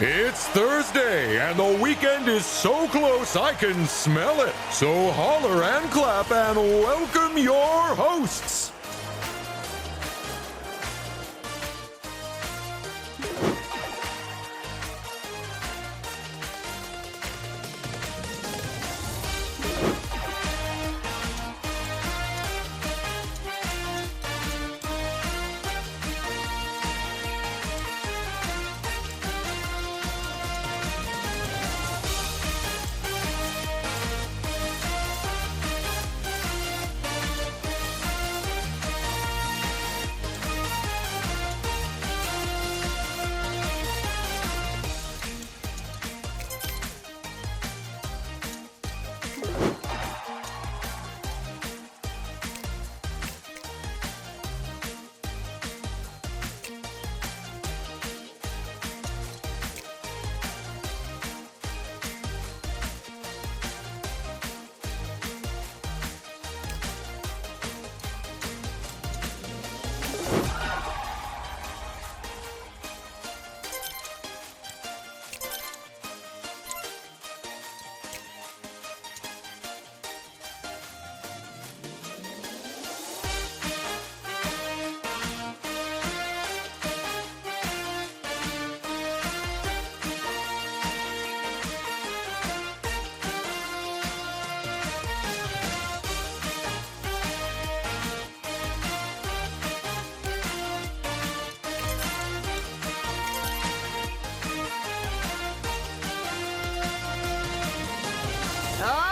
It's Thursday, and the weekend is so close I can smell it. So holler and clap and welcome your hosts.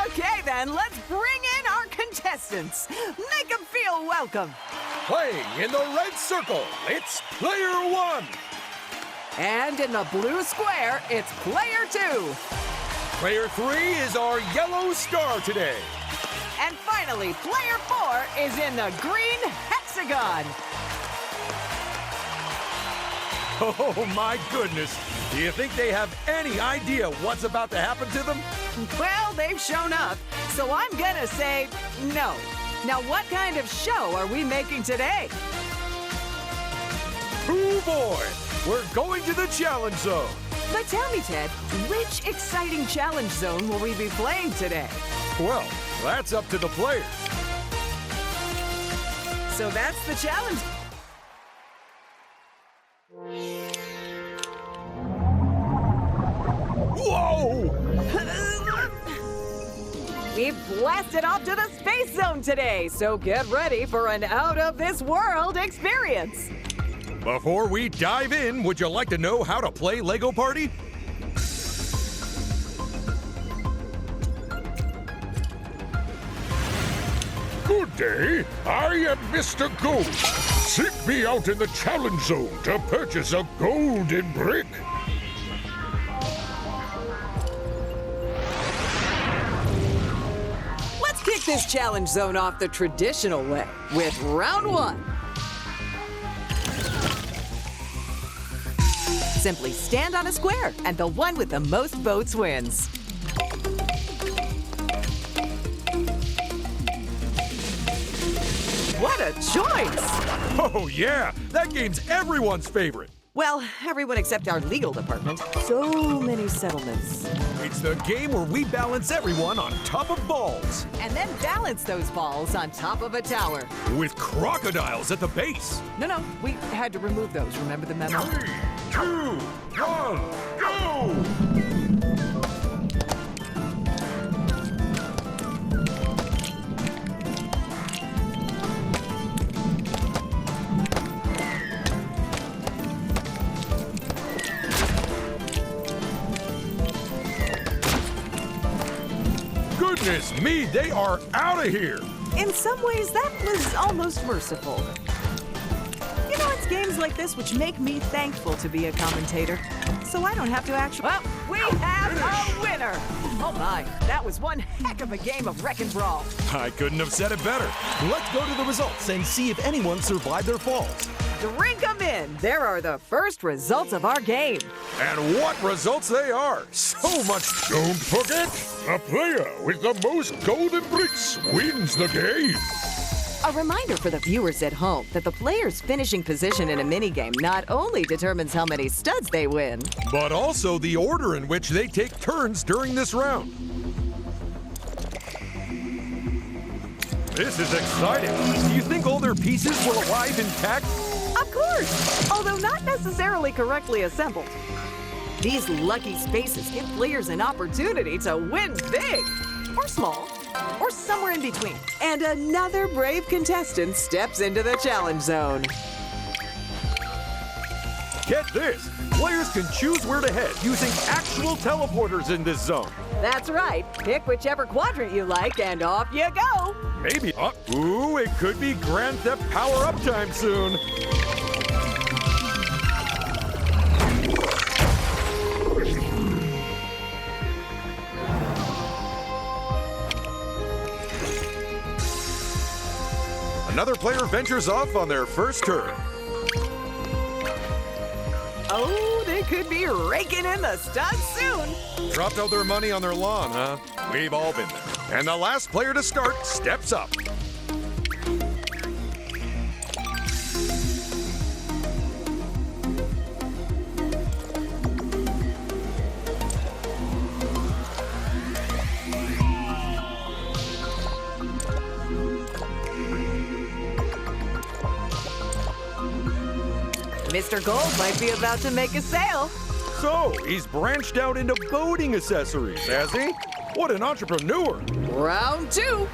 Okay, then, let's bring in our contestants. Make them feel welcome. Playing in the red circle, it's player one. And in the blue square, it's player two. Player three is our yellow star today. And finally, player four is in the green hexagon. Oh my goodness. Do you think they have any idea what's about to happen to them? Well, they've shown up, so I'm gonna say no. Now, what kind of show are we making today? Oh boy, we're going to the challenge zone. But tell me, Ted, which exciting challenge zone will we be playing today? Well, that's up to the players. So that's the challenge. Whoa! We've blasted off to the space zone today, so get ready for an out-of-this-world experience. Before we dive in, would you like to know how to play Lego Party? Good day. I am Mr. Gold. Seek me out in the challenge zone to purchase a golden brick. Let's kick this challenge zone off the traditional way with round one. Simply stand on a square, and the one with the most votes wins. What a choice! Oh yeah, that game's everyone's favorite. Well, everyone except our legal department. So many settlements. It's the game where we balance everyone on top of balls. And then balance those balls on top of a tower. With crocodiles at the base. No, we had to remove those. Remember the memo? 3, 2, 1, go! Goodness me, they are out of here. In some ways, that was almost merciful. You know, it's games like this which make me thankful to be a commentator. So I don't have to actually... Well, we have a winner! Oh my, that was one heck of a game of Wreck and Brawl. I couldn't have said it better. Let's go to the results and see if anyone survived their falls. Drink 'em in! There are the first results of our game. And what results they are! So much. Don't forget, the player with the most golden bricks wins the game. A reminder for the viewers at home that the player's finishing position in a minigame not only determines how many studs they win, but also the order in which they take turns during this round. This is exciting. Do you think all their pieces will arrive intact? of course, although not necessarily correctly assembled. These lucky spaces give players an opportunity to win big, or small, or somewhere in between. And another brave contestant steps into the challenge zone. Get this! Players can choose where to head using actual teleporters in this zone. That's right. Pick whichever quadrant you like, and off you go. Maybe. Ooh, it could be Grand Theft Power-Up time soon. Another player ventures off on their first turn. Oh, they could be raking in the studs soon. Dropped out their money on their lawn, huh? We've all been there. And the last player to start steps up. Mr. Gold might be about to make a sale. So, he's branched out into boating accessories, has he? What an entrepreneur! Round two.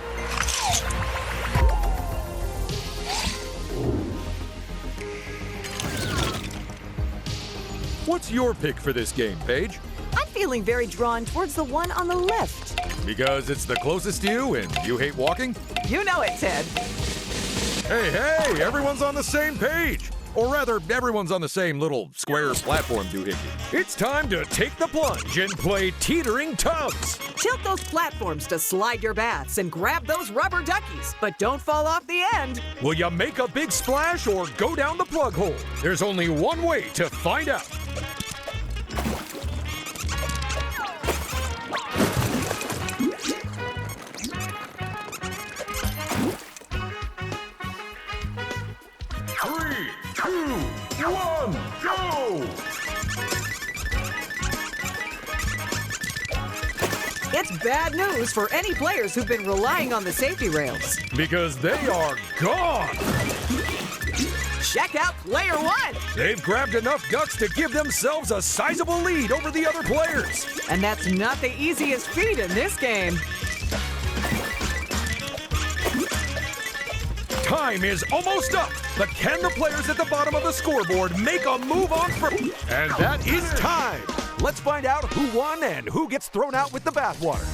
What's your pick for this game, Paige? I'm feeling very drawn towards the one on the left. Because it's the closest to you and you hate walking? You know it, Ted. Hey, everyone's on the same page! Or rather, everyone's on the same little square platform doohickey. It's time to take the plunge and play teetering tubs. Tilt those platforms to slide your baths and grab those rubber duckies, but don't fall off the end. Will you make a big splash or go down the plug hole? There's only one way to find out. Three, two, one, go! It's bad news for any players who've been relying on the safety rails. Because they are gone! Check out player one. They've grabbed enough guts to give themselves a sizable lead over the other players. And that's not the easiest feat in this game. Time is almost up, but can the players at the bottom of the scoreboard make a move on first? And that is time. Let's find out who won and who gets thrown out with the bathwater.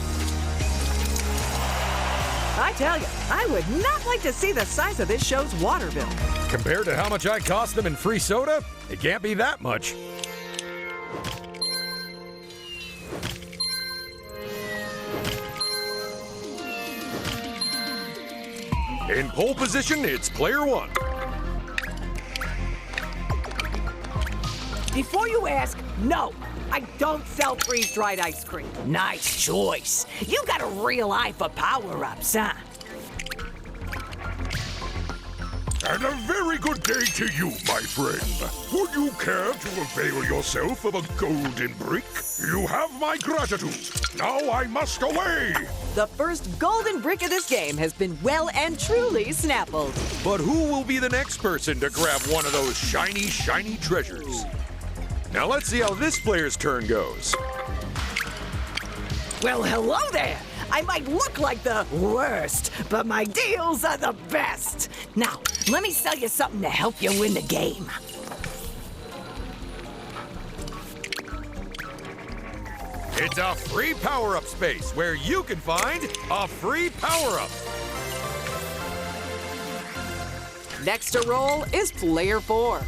I tell you, I would not like to see the size of this show's water bill. Compared to how much I cost them in free soda, it can't be that much. In pole position, it's player one. Before you ask, no, I don't sell freeze-dried ice cream. Nice choice. You got a real eye for power-ups, huh? And a very good day to you, my friend. Would you care to avail yourself of a golden brick? You have my gratitude. Now I must away. The first golden brick of this game has been well and truly snappled. But who will be the next person to grab one of those shiny, shiny treasures? Now let's see how this player's turn goes. Well, hello there. I might look like the worst, but my deals are the best. Now, let me sell you something to help you win the game. It's a free power-up space where you can find a free power-up. Next to roll is player four.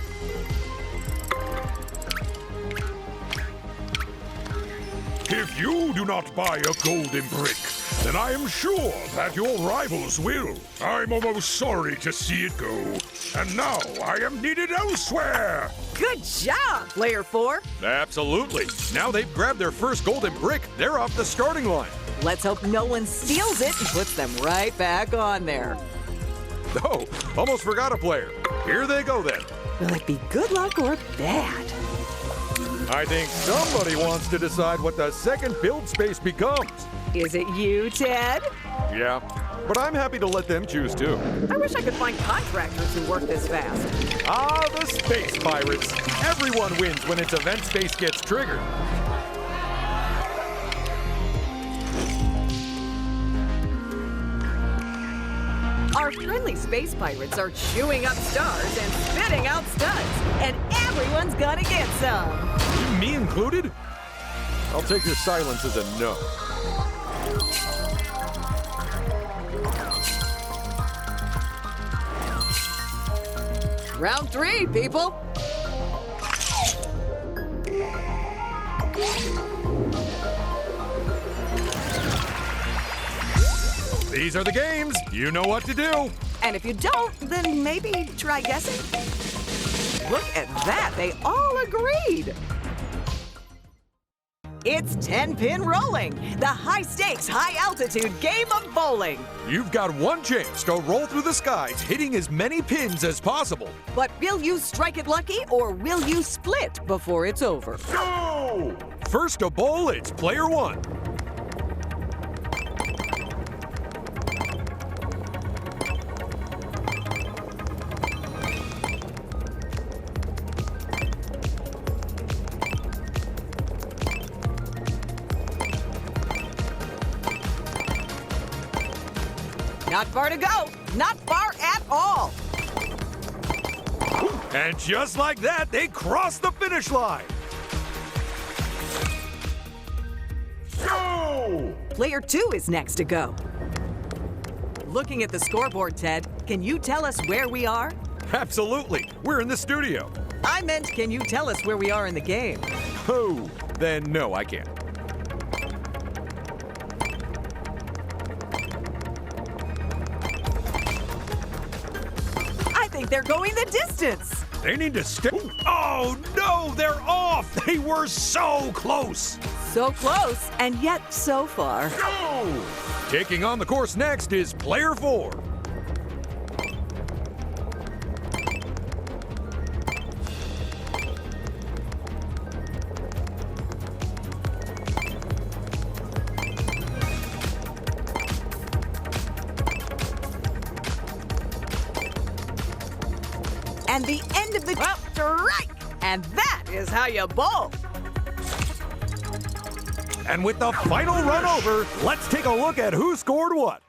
If you do not buy a golden brick, then I am sure that your rivals will. I'm almost sorry to see it go. And now I am needed elsewhere. Good job, player four. Absolutely. Now they've grabbed their first golden brick, they're off the starting line. Let's hope no one steals it and puts them right back on there. Oh, almost forgot a player. Here they go then. Will it be good luck or bad? I think somebody wants to decide what the second build space becomes. Is it you, Ted? Yeah, but I'm happy to let them choose too. I wish I could find contractors who work this fast. Ah, the space pirates. Everyone wins when its event space gets triggered. Our friendly space pirates are chewing up stars and spitting out studs, and everyone's gonna get some. Me included? I'll take your silence as a no. Round 3, people. These are the games. You know what to do. And if you don't, then maybe try guessing. Look at that, they all agreed. It's 10-pin rolling, the high-stakes, high-altitude game of bowling. You've got one chance to roll through the skies, hitting as many pins as possible. But will you strike it lucky, or will you split before it's over? Go! First to bowl, it's player 1. Not far to go. Not far at all. And just like that, they cross the finish line. Go! Player 2 is next to go. Looking at the scoreboard, Ted, can you tell us where we are? Absolutely. We're in the studio. I meant, can you tell us where we are in the game? Oh, then no, I can't. I think they're going the distance. They need to stay. Oh, no, they're off. They were so close. So close, and yet so far. Go! Taking on the course next is player 4. And the end of the strike. And that is how you bowl. And with the final run over, let's take a look at who scored what.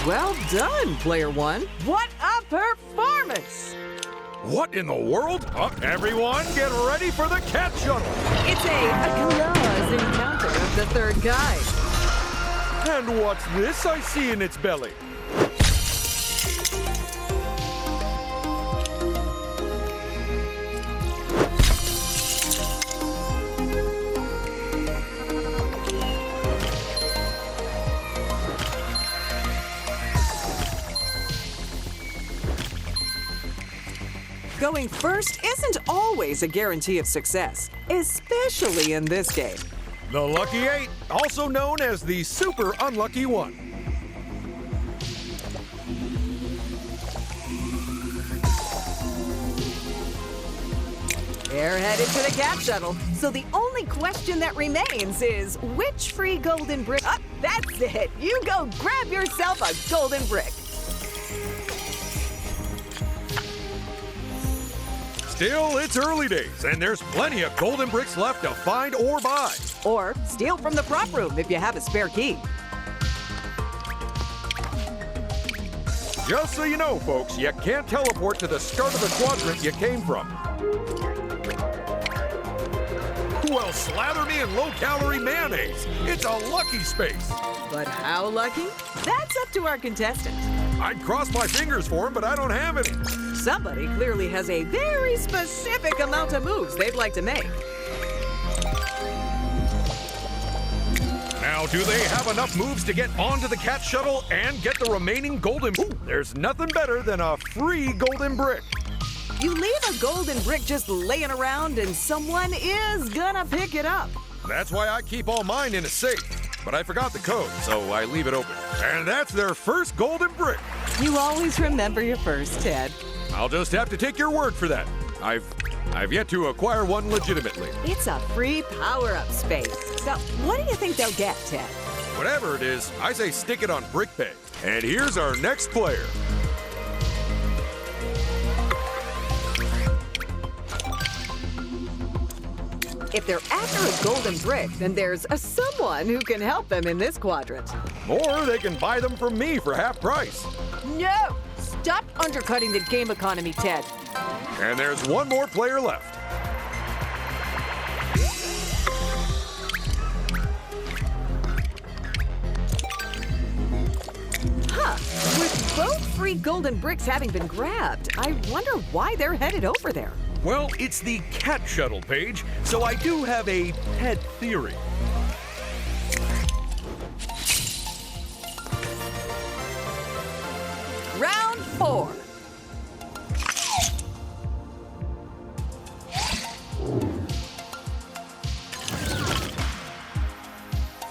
Well done, player 1. What a performance! What in the world? Everyone get ready for the cat shuttle. It's a close encounter of the third kind. And what's this I see in its belly? Going first isn't always a guarantee of success, especially in this game. The Lucky 8, also known as the Super Unlucky 1. They're headed to the cat shuttle, so the only question that remains is which free golden brick... Oh, that's it! You go grab yourself a golden brick! Still, it's early days, and there's plenty of golden bricks left to find or buy. Or steal from the prop room if you have a spare key. Just so you know, folks, you can't teleport to the start of the quadrant you came from. Well, slather me in low-calorie mayonnaise. It's a lucky space. But how lucky? That's up to our contestant. I'd cross my fingers for him, but I don't have any. Somebody clearly has a very specific amount of moves they'd like to make. Now, do they have enough moves to get onto the cat shuttle and get the remaining golden... Ooh, there's nothing better than a free golden brick. You leave a golden brick just laying around and someone is gonna pick it up. That's why I keep all mine in a safe. but I forgot the code, so I leave it open. And that's their first golden brick. You always remember your first, Ted. I'll just have to take your word for that. I've yet to acquire one legitimately. It's a free power-up space. So, what do you think they'll get, Ted? Whatever it is, I say stick it on Brick Bay. And here's our next player. If they're after a golden brick, then there's someone who can help them in this quadrant. Or they can buy them from me for half price. No! Stop undercutting the game economy, Ted. And there's one more player left. Huh. With both free golden bricks having been grabbed, I wonder why they're headed over there. Well, it's the cat shuttle page, so I do have a pet theory. Round 4.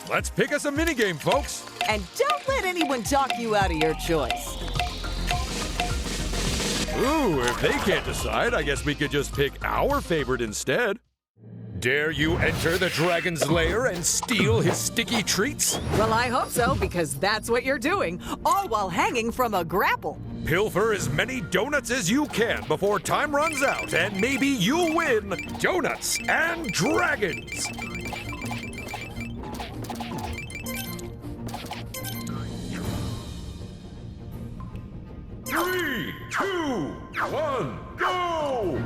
Let's pick us a minigame, folks. And don't let anyone talk you out of your choice. Ooh, if they can't decide, I guess we could just pick our favorite instead. Dare you enter the dragon's lair and steal his sticky treats? Well, I hope so, because that's what you're doing, all while hanging from a grapple. Pilfer as many donuts as you can before time runs out, and maybe you'll win Donuts and Dragons. Three, 2, 1, go!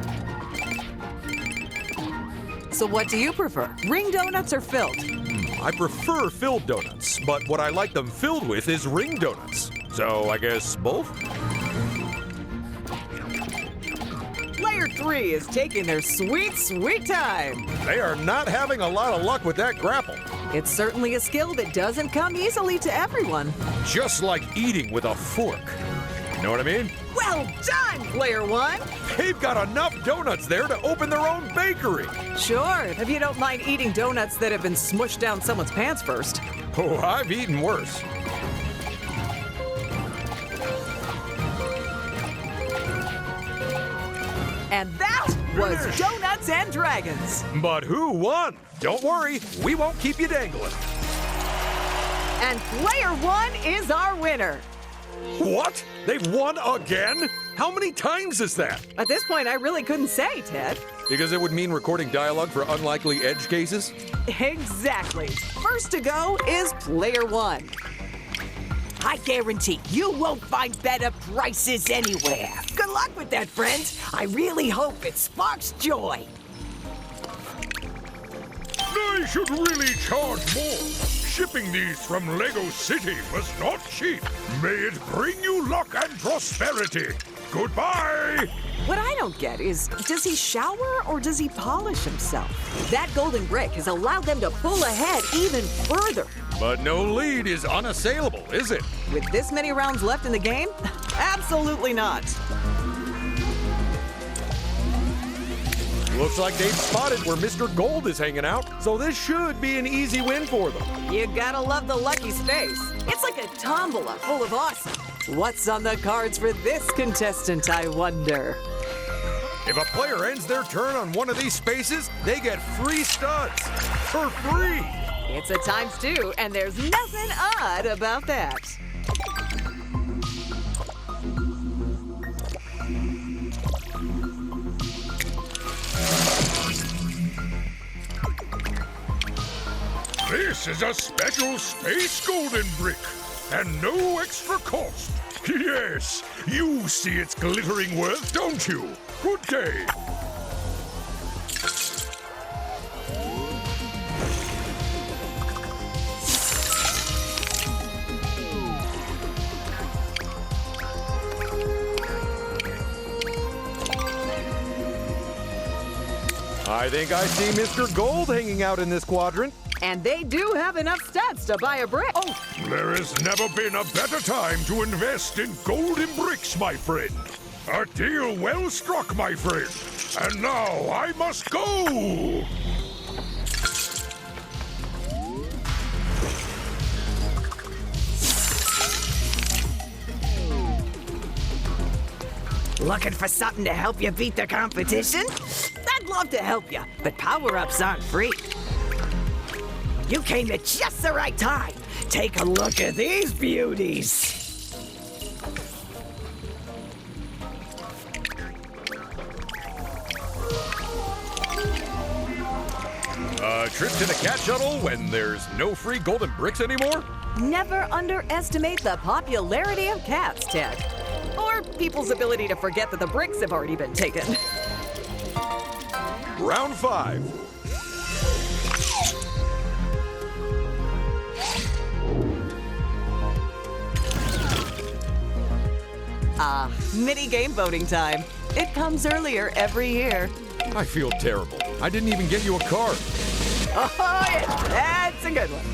So what do you prefer, ring donuts or filled? I prefer filled donuts, but what I like them filled with is ring donuts. So I guess both? Player 3 is taking their sweet, sweet time. They are not having a lot of luck with that grapple. It's certainly a skill that doesn't come easily to everyone. Just like eating with a fork. You know what I mean? Well done, Player 1! They've got enough donuts there to open their own bakery. Sure, if you don't mind eating donuts that have been smushed down someone's pants first. Oh, I've eaten worse. And that was Donuts and Dragons. But who won? Don't worry, we won't keep you dangling. And Player 1 is our winner. What? They've won again? How many times is that? At this point, I really couldn't say, Ted. Because it would mean recording dialogue for unlikely edge cases? Exactly. First to go is Player 1. I guarantee you won't find better prices anywhere. Good luck with that, friends. I really hope it sparks joy. They should really charge more. Shipping these from Lego City was not cheap. May it bring you luck and prosperity. Goodbye! What I don't get is, does he shower or does he polish himself? That golden brick has allowed them to pull ahead even further. But no lead is unassailable, is it? With this many rounds left in the game? Absolutely not. Looks like they've spotted where Mr. Gold is hanging out, so this should be an easy win for them. You gotta love the lucky space. It's like a tombola full of awesome. What's on the cards for this contestant, I wonder? If a player ends their turn on one of these spaces, they get free studs. For free! It's a ×2, and there's nothing odd about that. This is a special space golden brick, and no extra cost. Yes, you see its glittering worth, don't you? Good day. I think I see Mr. Gold hanging out in this quadrant. And they do have enough stats to buy a brick. Oh, There has never been a better time to invest in golden bricks, my friend. A deal well struck, my friend. And now I must go. Looking for something to help you beat the competition? I'd love to help you, but power-ups aren't free. You came at just the right time. Take a look at these beauties. A trip to the cat shuttle when there's no free golden bricks anymore? Never underestimate the popularity of cats, Ted. Or people's ability to forget that the bricks have already been taken. Round 5. Mini game voting time. It comes earlier every year. I feel terrible. I didn't even get you a card. Oh, yeah, that's a good one.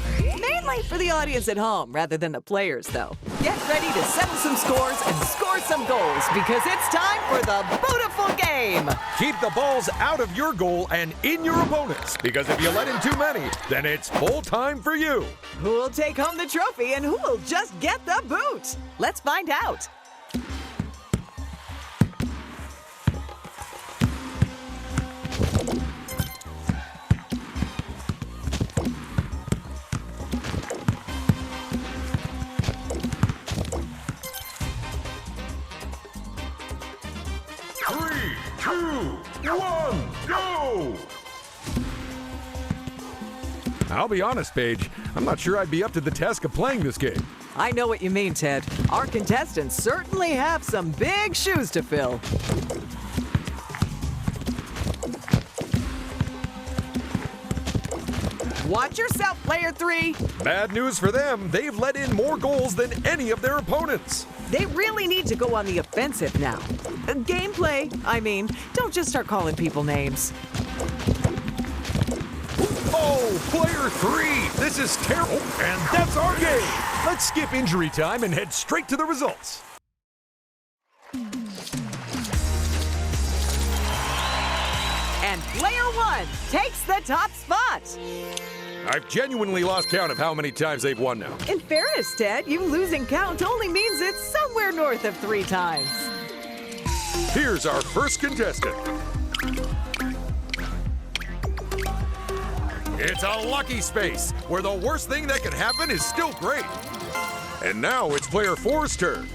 Mainly for the audience at home rather than the players, though. Get ready to settle some scores and score some goals because it's time for the beautiful game. Keep the balls out of your goal and in your opponent's, because if you let in too many, then it's full time for you. Who will take home the trophy and who will just get the boot? Let's find out. Three, two, one, go! I'll be honest, Paige. I'm not sure I'd be up to the task of playing this game. I know what you mean, Ted. Our contestants certainly have some big shoes to fill. Watch yourself, player 3. Bad news for them. They've let in more goals than any of their opponents. They really need to go on the offensive now. Gameplay, I mean. Don't just start calling people names. Oh, player 3! This is terrible, and that's our game! Let's skip injury time and head straight to the results. And player 1 takes the top spot. I've genuinely lost count of how many times they've won now. In fairness, Ted, you losing count only means it's somewhere north of 3 times. Here's our first contestant. It's a lucky space, where the worst thing that can happen is still great. And now it's player 4's turn.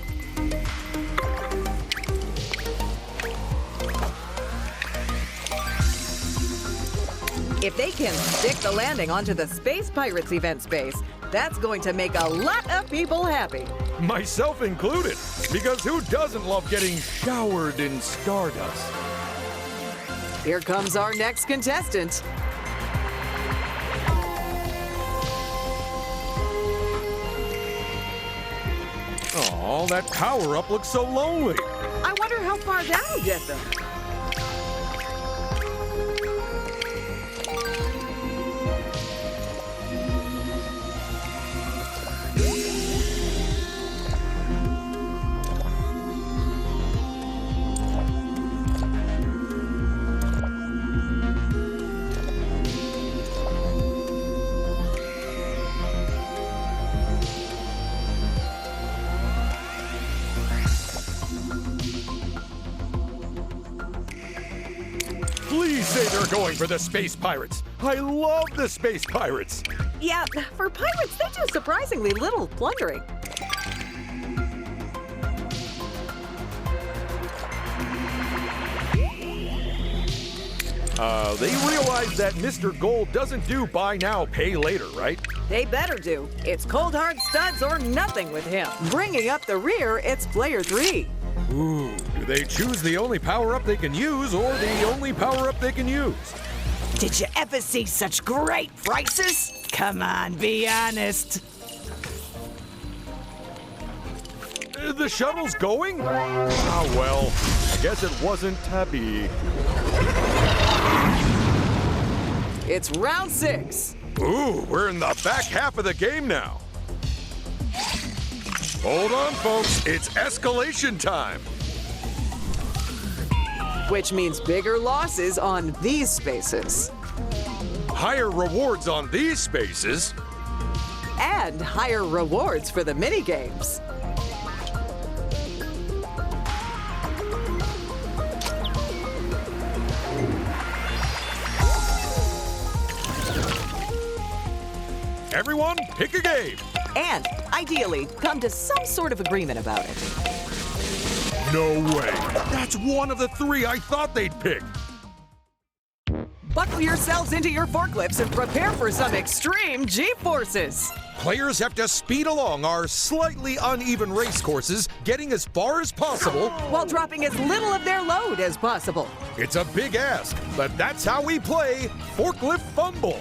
If they can stick the landing onto the Space Pirates event space, that's going to make a lot of people happy. Myself included, because who doesn't love getting showered in stardust? Here comes our next contestant. Oh, that power-up looks so lonely. I wonder how far that'll get them. Please say they're going for the Space Pirates. I love the Space Pirates. Yeah, for pirates, they do surprisingly little plundering. They realize that Mr. Gold doesn't do buy now, pay later, right? They better do. It's cold hard studs or nothing with him. Bringing up the rear, it's player 3. Ooh, do they choose the only power-up they can use or the only power-up they can use? Did you ever see such great prices? Come on, be honest. The shuttle's going? Ah, well, I guess it wasn't to be. It's round 6. Ooh, we're in the back half of the game now. Hold on, folks. It's escalation time. Which means bigger losses on these spaces. Higher rewards on these spaces. And higher rewards for the minigames. Everyone, pick a game. And, ideally, come to some sort of agreement about it. No way. That's one of the three I thought they'd pick. Buckle yourselves into your forklifts and prepare for some extreme G-forces. Players have to speed along our slightly uneven race courses, getting as far as possible While dropping as little of their load as possible. It's a big ask, but that's how we play Forklift Fumble.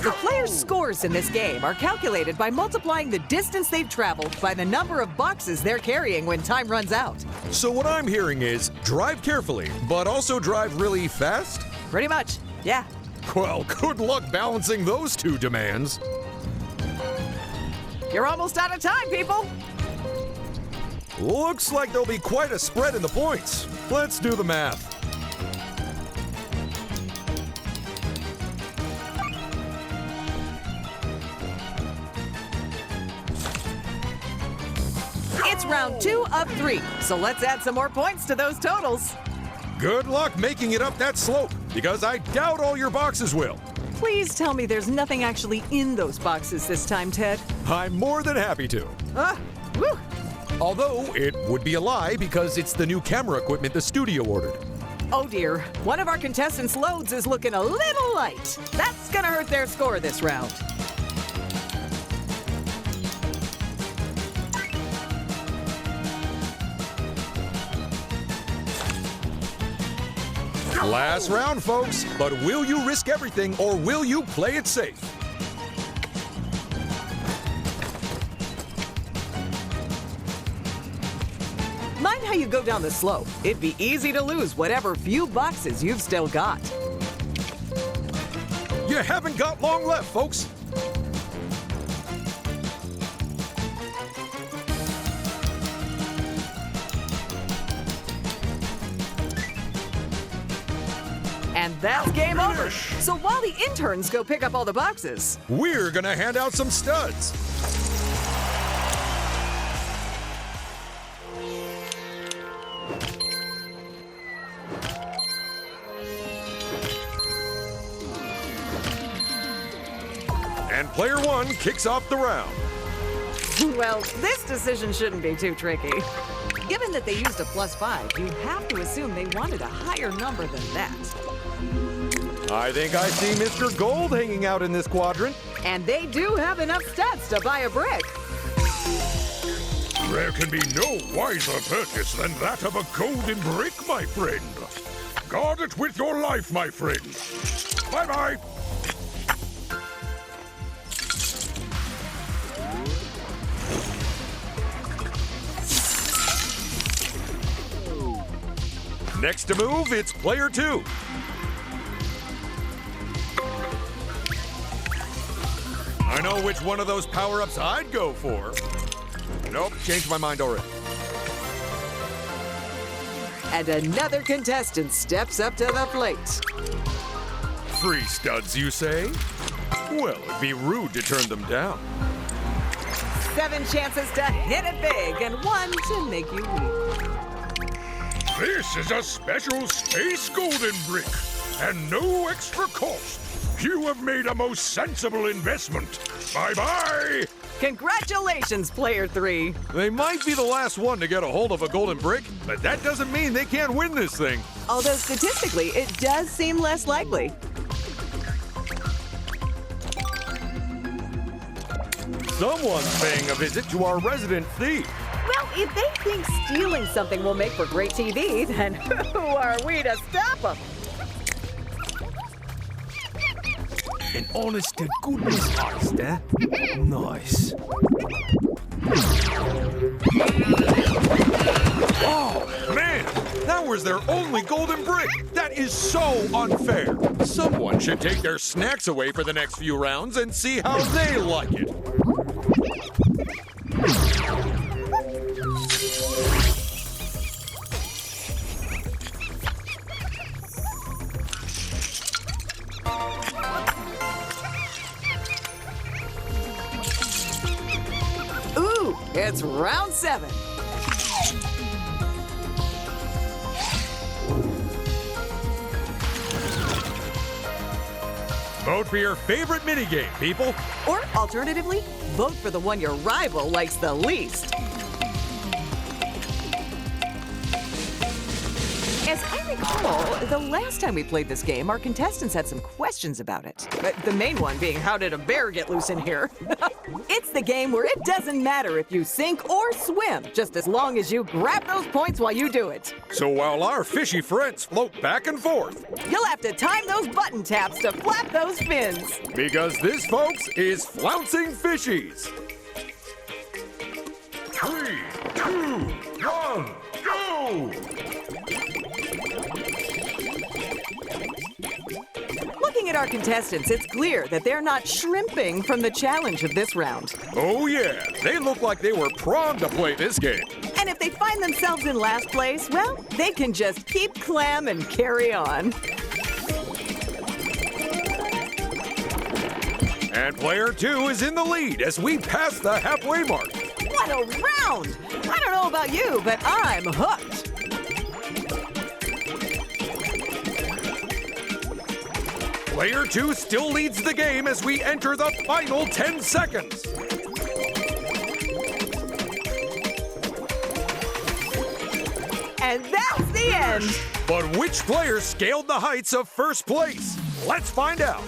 The players' scores in this game are calculated by multiplying the distance they've traveled by the number of boxes they're carrying when time runs out. So what I'm hearing is drive carefully, but also drive really fast? Pretty much, yeah. Well, good luck balancing those two demands. You're almost out of time, people. Looks like there'll be quite a spread in the points. Let's do the math. It's round 2 of 3, so let's add some more points to those totals. Good luck making it up that slope, because I doubt all your boxes will. Please tell me there's nothing actually in those boxes this time, Ted. I'm more than happy to. Whew. Although, it would be a lie because it's the new camera equipment the studio ordered. Oh dear, one of our contestants' loads is looking a little light. That's gonna hurt their score this round. Last round, folks, but will you risk everything or will you play it safe? Mind how you go down the slope. It'd be easy to lose whatever few boxes you've still got. You haven't got long left, folks. And that's game over. So while the interns go pick up all the boxes, We're gonna hand out some studs. And player one kicks off the round. well, this decision shouldn't be too tricky. Given that they used a +5, you have to assume they wanted a higher number than that. I think I see Mr. Gold hanging out in this quadrant. And they do have enough stats to buy a brick. There can be no wiser purchase than that of a golden brick, my friend. Guard it with your life, my friend. Bye-bye. Next to move, it's player two. I know which one of those power-ups I'd go for. Nope, changed my mind already. And another contestant steps up to the plate. Free studs, you say? Well, it'd be rude to turn them down. 7 chances to hit it big and 1 to make you weep. This is a special space golden brick, and no extra cost. You have made a most sensible investment. Bye-bye. Congratulations, player 3. They might be the last one to get a hold of a golden brick, but that doesn't mean they can't win this thing. Although statistically, it does seem less likely. Someone's paying a visit to our resident thief. Well, if they think stealing something will make for great TV, then who are we to stop them? An honest to goodness heist, eh? Nice. Oh, man! That was their only golden brick! That is so unfair! Someone should take their snacks away for the next few rounds and see how they like it. It's round 7. Vote for your favorite minigame, people. Or alternatively, vote for the one your rival likes the least. As I recall, the last time we played this game, our contestants had some questions about it. The main one being, how did a bear get loose in here? It's the game where it doesn't matter if you sink or swim, just as long as you grab those points while you do it. So while our fishy friends float back and forth, You'll have to time those button taps to flap those fins. because this, folks, is Flouncing Fishies. 3, 2, 1, go! Looking at our contestants, it's clear that they're not shrimping from the challenge of this round. Oh yeah, they look like they were primed to play this game. And if they find themselves in last place, well, they can just keep clam and carry on. And player 2 is in the lead as we pass the halfway mark. What a round! I don't know about you, but I'm hooked. Player 2 still leads the game as we enter the final 10 seconds. And that's the end. But which player scaled the heights of first place? Let's find out.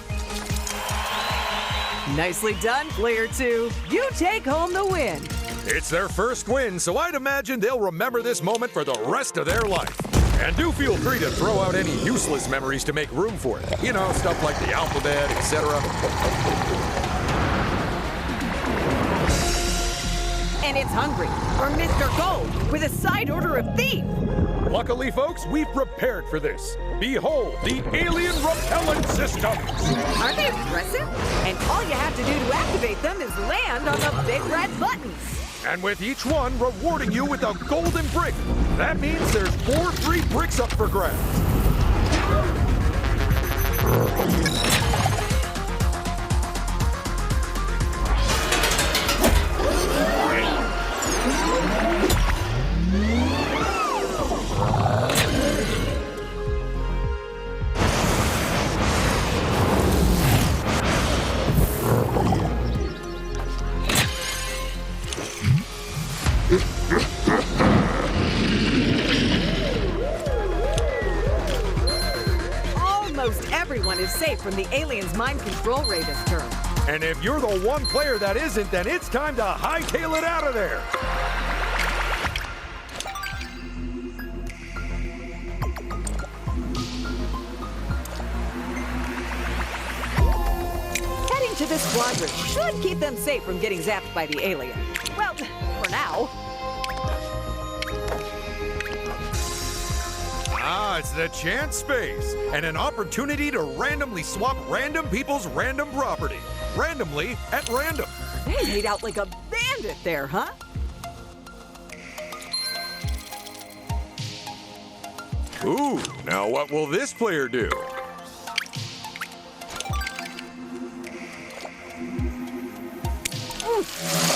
Nicely done, player 2. You take home the win. It's their first win, so I'd imagine they'll remember this moment for the rest of their life. And do feel free to throw out any useless memories to make room for it. You know, stuff like the alphabet, etc. And it's Hungry, or Mr. Gold, with a side order of Thief. Luckily, folks, we've prepared for this. Behold, the alien repellent systems. Aren't they impressive? And all you have to do to activate them is land on the big red buttons. And with each one rewarding you with a golden brick. That means there's 4 free bricks up for grabs. Almost everyone is safe from the aliens' mind control ray this turn. And if you're the one player that isn't, then it's time to hightail it out of there. Heading to this quadrant should keep them safe from getting zapped by the alien. Well, for now. Ah, it's the chance space and an opportunity to randomly swap random people's random property. Randomly at random. They laid out like a bandit there, huh? Ooh, now what will this player do?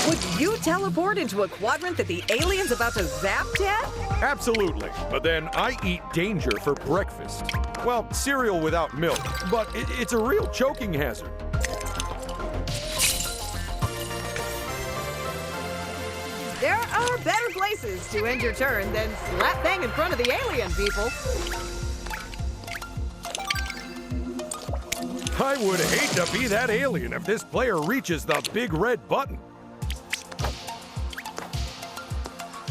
Would you teleport into a quadrant that the alien's about to zap, Ted? Absolutely. But then I eat danger for breakfast. Well, cereal without milk, but it's a real choking hazard. There are better places to end your turn than slap bang in front of the alien, people. I would hate to be that alien if this player reaches the big red button.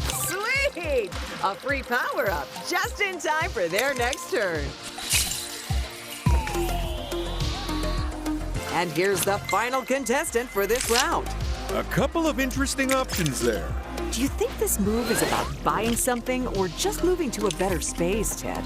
Sweet! A free power-up just in time for their next turn. And here's the final contestant for this round. A couple of interesting options there. Do you think this move is about buying something or just moving to a better space, Ted?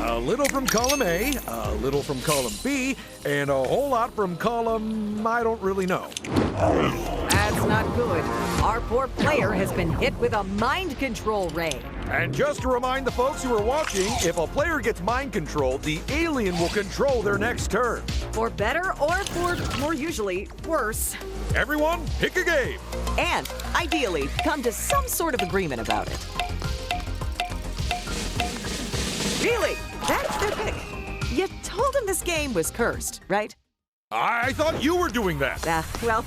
A little from column A, a little from column B, and a whole lot from column I don't really know. That's not good. Our poor player has been hit with a mind control ray. And just to remind the folks who are watching, if a player gets mind controlled, the alien will control their next turn. For better or for more usually worse. Everyone, pick a game. And, ideally, come to some sort of agreement about it. Really? That's their pick. You told him this game was cursed, right? I thought you were doing that. Well,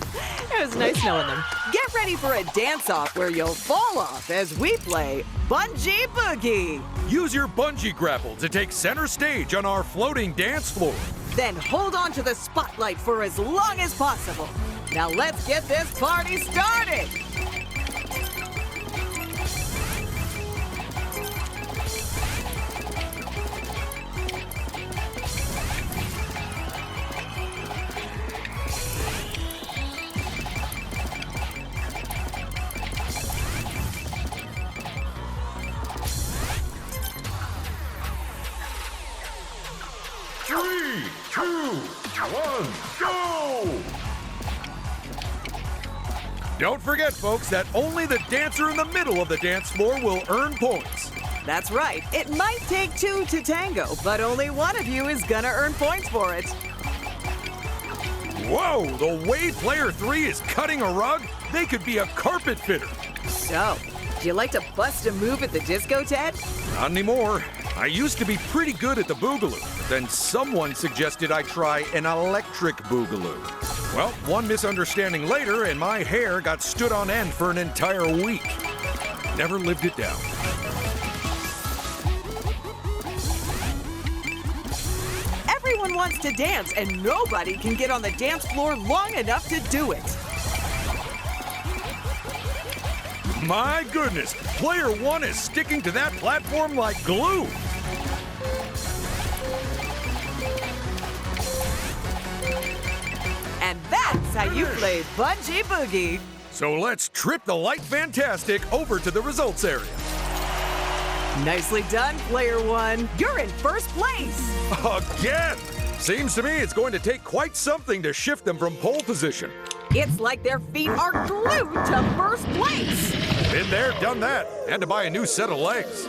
it was nice knowing them. Get ready for a dance-off where you'll fall off as we play Bungee Boogie. Use your bungee grapple to take center stage on our floating dance floor. Then hold on to the spotlight for as long as possible. Now let's get this party started. Three, two, one, go! Don't forget, folks, that only the dancer in the middle of the dance floor will earn points. That's right. It might take two to tango, but only one of you is gonna earn points for it. Whoa, the way player 3 is cutting a rug, they could be a carpet fitter. So, do you like to bust a move at the disco, Ted? Not anymore. I used to be pretty good at the boogaloo. Then someone suggested I try an electric boogaloo. Well, one misunderstanding later, and my hair got stood on end for an entire week. Never lived it down. Everyone wants to dance, and nobody can get on the dance floor long enough to do it. My goodness, player 1 is sticking to that platform like glue. And that's how you play Bungee Boogie. So let's trip the light fantastic over to the results area. Nicely done, player 1. You're in first place. Again! Seems to me it's going to take quite something to shift them from pole position. It's like their feet are glued to first place. Been there, done that. Had to buy a new set of legs.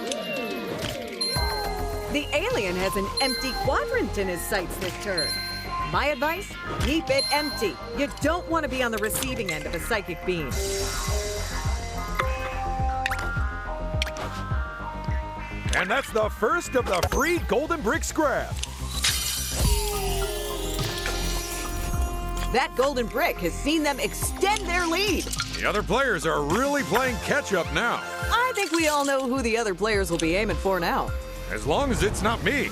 The alien has an empty quadrant in his sights this turn. My advice? Keep it empty. You don't want to be on the receiving end of a psychic beam. And that's the first of the free golden brick scrap. That golden brick has seen them extend their lead. The other players are really playing catch-up now. I think we all know who the other players will be aiming for now. As long as it's not me.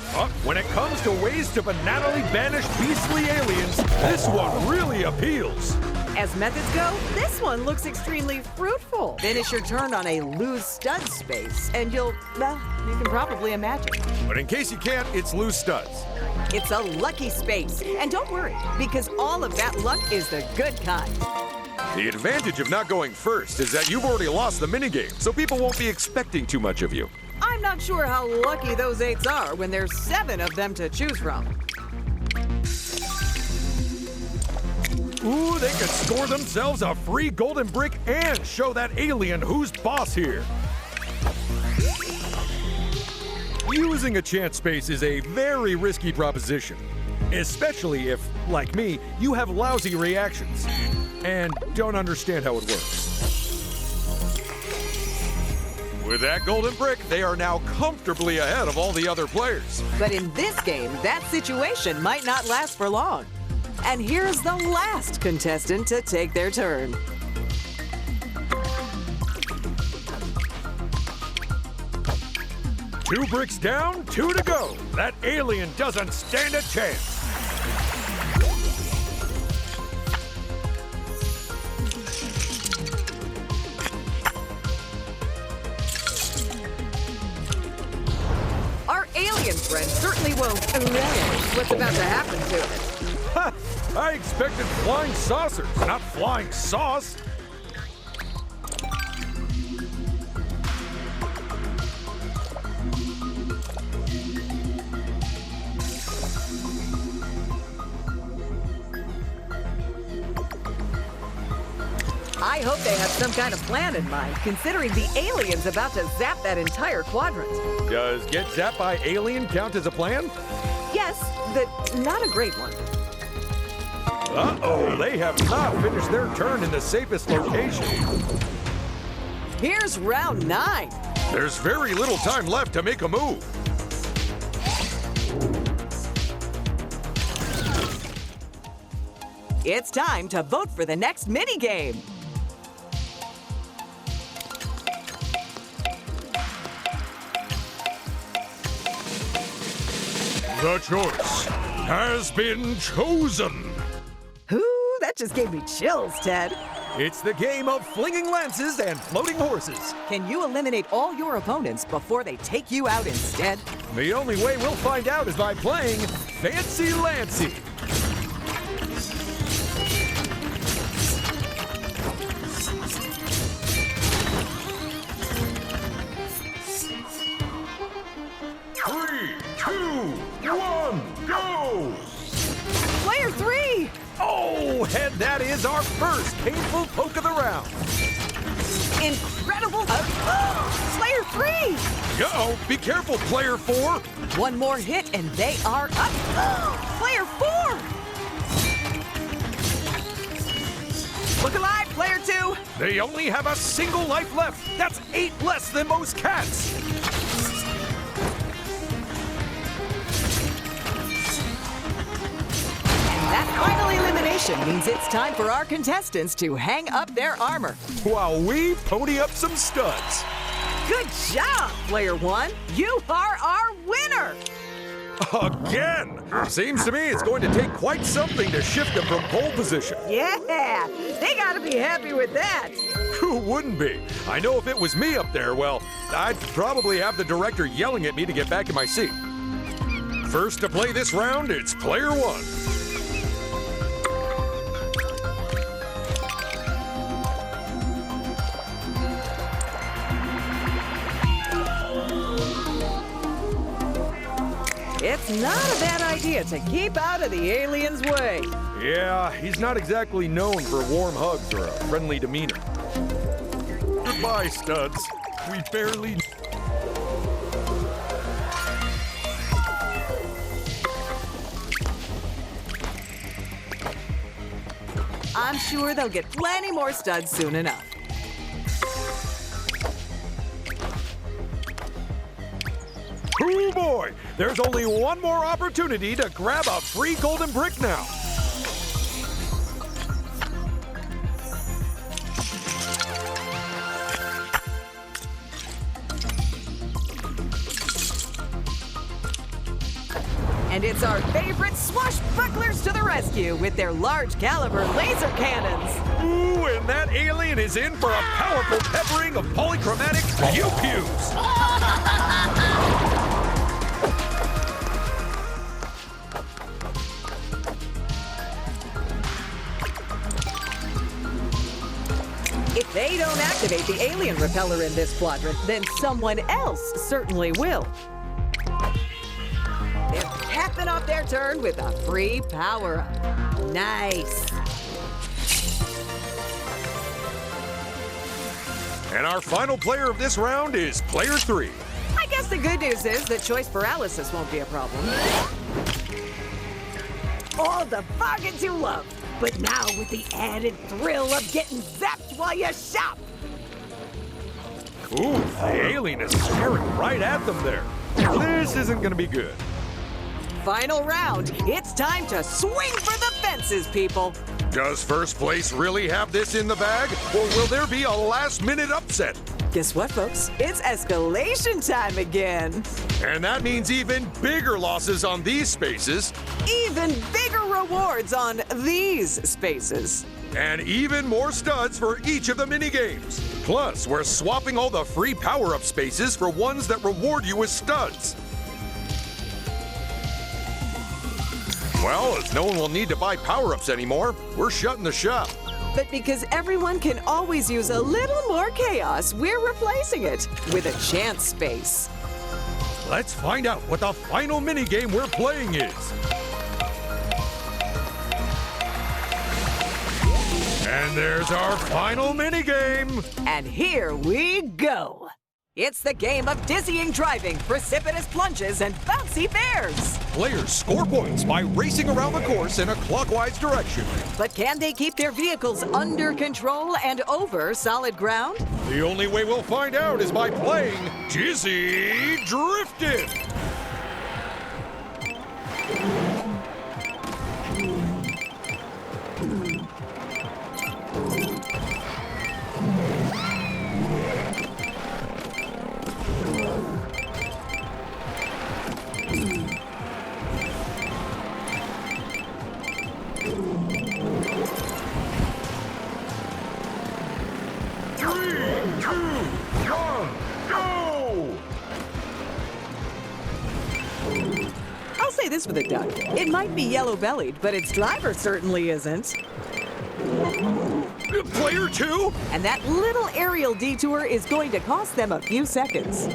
When it comes to ways to banally banish beastly aliens, this one really appeals. As methods go, this one looks extremely fruitful. Finish your turn on a lose stud space, and you can probably imagine. But in case you can't, it's loose studs. It's a lucky space. And don't worry, because all of that luck is the good kind. The advantage of not going first is that you've already lost the minigame, so people won't be expecting too much of you. I'm not sure how lucky those 8s are when there's 7 of them to choose from. Ooh, they could score themselves a free golden brick and show that alien who's boss here. Using a chance space is a very risky proposition, especially if, like me, you have lousy reactions and don't understand how it works. With that golden brick, they are now comfortably ahead of all the other players. But in this game, that situation might not last for long. And here's the last contestant to take their turn. Two bricks down, 2 to go. That alien doesn't stand a chance. Our alien friend certainly won't relish what's about to happen to it. Ha! I expected flying saucers, not flying sauce. I hope they have some kind of plan in mind, considering the alien's about to zap that entire quadrant. Does get zapped by alien count as a plan? Yes, but not a great one. Uh-oh, they have not finished their turn in the safest location. Here's round 9. There's very little time left to make a move. It's time to vote for the next minigame. The choice has been chosen. Ooh, that just gave me chills, Ted. It's the game of flinging lances and floating horses. Can you eliminate all your opponents before they take you out instead? The only way we'll find out is by playing Fancy Lancy. Three, two, one, go! Player 3! Oh, and that is our first painful poke of the round. Incredible! Player 3! Uh-oh, be careful, player 4. One more hit and they are up. Player 4! Look alive, player 2! They only have a single life left. That's 8 less than most cats. That final elimination means it's time for our contestants to hang up their armor. While we pony up some studs. Good job, player 1! You are our winner! Again! Seems to me it's going to take quite something to shift them from pole position. Yeah! They gotta be happy with that! Who wouldn't be? I know if it was me up there, well, I'd probably have the director yelling at me to get back in my seat. First to play this round, it's player 1. It's not a bad idea to keep out of the alien's way. Yeah, he's not exactly known for warm hugs or a friendly demeanor. Goodbye, studs. We barely... I'm sure they'll get plenty more studs soon enough. Oh boy! There's only one more opportunity to grab a free golden brick now. And it's our favorite swashbucklers to the rescue with their large caliber laser cannons. Ooh, and that alien is in for a powerful peppering of polychromatic pew-pews. If they don't activate the alien repeller in this quadrant, then someone else certainly will. They're capping off their turn with a free power-up. Nice. And our final player of this round is player 3. I guess the good news is that choice paralysis won't be a problem. All the bargains you love, but now with the added thrill of getting zapped while you shop. Ooh, the alien is staring right at them there. This isn't gonna be good. Final round. It's time to swing for the fences, people. Does first place really have this in the bag, or will there be a last-minute upset? Guess what, folks? It's escalation time again. And that means even bigger losses on these spaces, Even bigger rewards on these spaces. and even more studs for each of the minigames. Plus, we're swapping all the free power-up spaces for ones that reward you with studs. Well, as no one will need to buy power-ups anymore, we're shutting the shop. But because everyone can always use a little more chaos, we're replacing it with a chance space. Let's find out what the final minigame we're playing is. And there's our final minigame. And here we go. It's the game of dizzying driving, precipitous plunges, and bouncy bears. Players score points by racing around the course in a clockwise direction. But can they keep their vehicles under control and over solid ground? The only way we'll find out is by playing Dizzy Drifted. I'll say this for the duck. It might be yellow-bellied, but its driver certainly isn't. Player 2? And that little aerial detour is going to cost them a few seconds.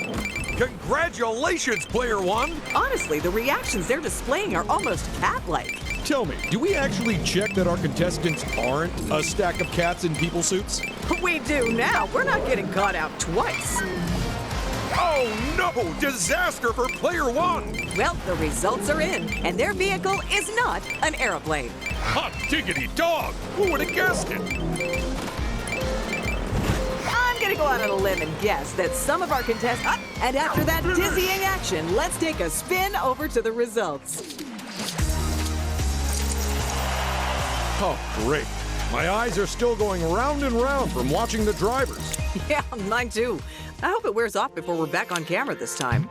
Congratulations, Player 1! Honestly, the reactions they're displaying are almost cat-like. Tell me, do we actually check that our contestants aren't a stack of cats in people suits? We do now. We're not getting caught out twice. Oh no! Disaster for Player 1! Well, the results are in, and their vehicle is not an aeroplane. Hot diggity dog! Who would have guessed it? I'm gonna go out on a limb and guess that some of our contestants... And after that dizzying action, let's take a spin over to the results. Oh, great. My eyes are still going round and round from watching the drivers. Yeah, mine too. I hope it wears off before we're back on camera this time.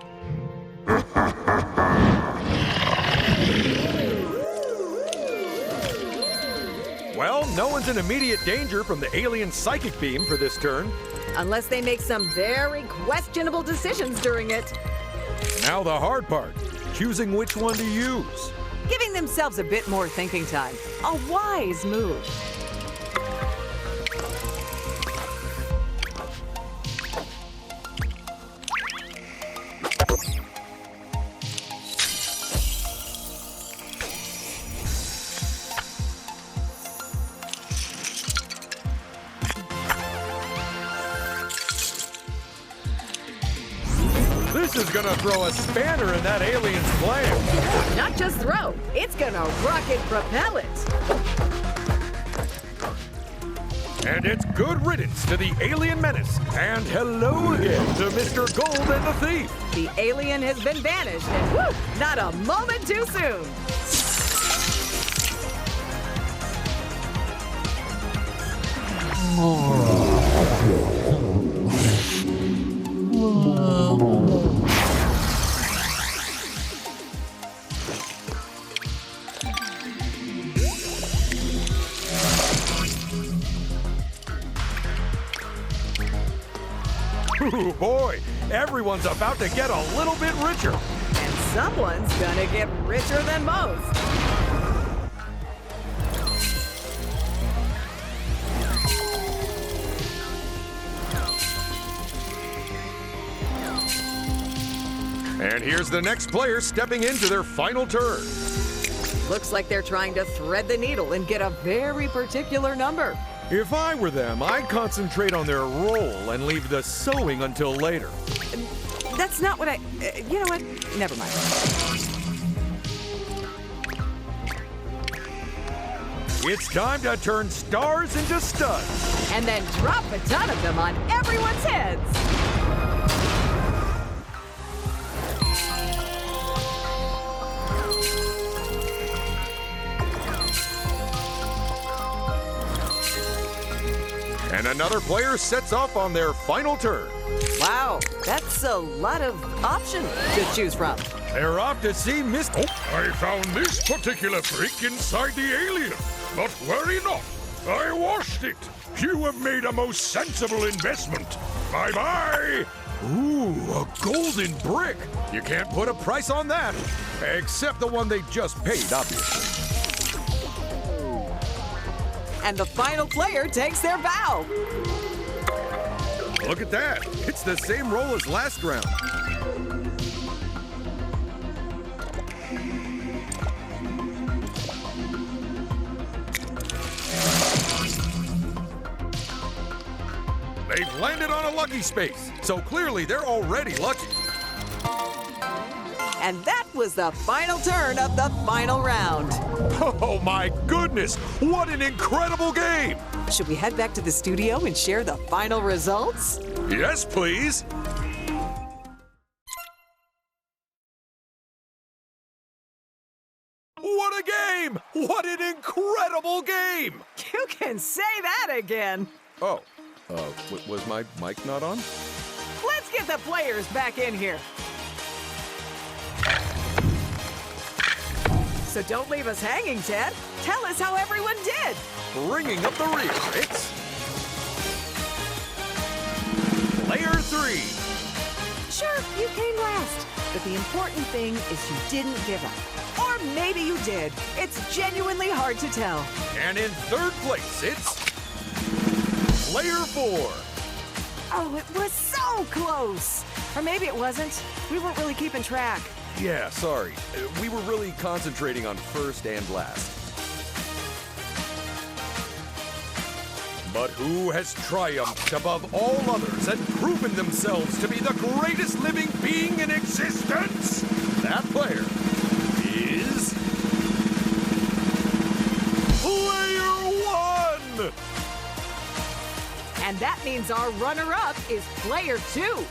Well, no one's in immediate danger from the alien psychic beam for this turn. Unless they make some very questionable decisions during it. Now the hard part, choosing which one to use. Giving themselves a bit more thinking time. A wise move. This is gonna throw a spanner in that alien's plan. Not just throw, it's gonna rocket propel it. And it's good riddance to the alien menace. And hello again to Mr. Gold and the Thief. The alien has been banished, and whew, not a moment too soon. Ooh, boy, everyone's about to get a little bit richer. And someone's gonna get richer than most. And here's the next player stepping into their final turn. Looks like they're trying to thread the needle and get a very particular number. If I were them, I'd concentrate on their roll and leave the sewing until later. That's not what you know what? Never mind. It's time to turn stars into studs. And then drop a ton of them on everyone's heads. And another player sets off on their final turn. Wow, that's a lot of options to choose from. They're off to see Miss... Oh, I found this particular brick inside the alien. But worry not, I washed it. You have made a most sensible investment. Bye-bye. Ooh, a golden brick. You can't put a price on that. Except the one they just paid, obviously. And the final player takes their bow. Look at that. It's the same roll as last round. They've landed on a lucky space, so clearly they're already lucky. And that was the final turn of the final round. Oh my goodness, what an incredible game! Should we head back to the studio and share the final results? Yes, please. What a game! What an incredible game! You can say that again. Oh, was my mic not on? Let's get the players back in here. So don't leave us hanging, Ted. Tell us how everyone did. Bringing up the rear, it's Player 3. Sure, you came last, but the important thing is you didn't give up. Or maybe you did. It's genuinely hard to tell. And in third place, it's Player 4. Oh, it was so close. Or maybe it wasn't. We weren't really keeping track. Yeah, sorry. We were really concentrating on first and last. But who has triumphed above all others and proven themselves to be the greatest living being in existence? That player is Player 1! And that means our runner-up is Player 2.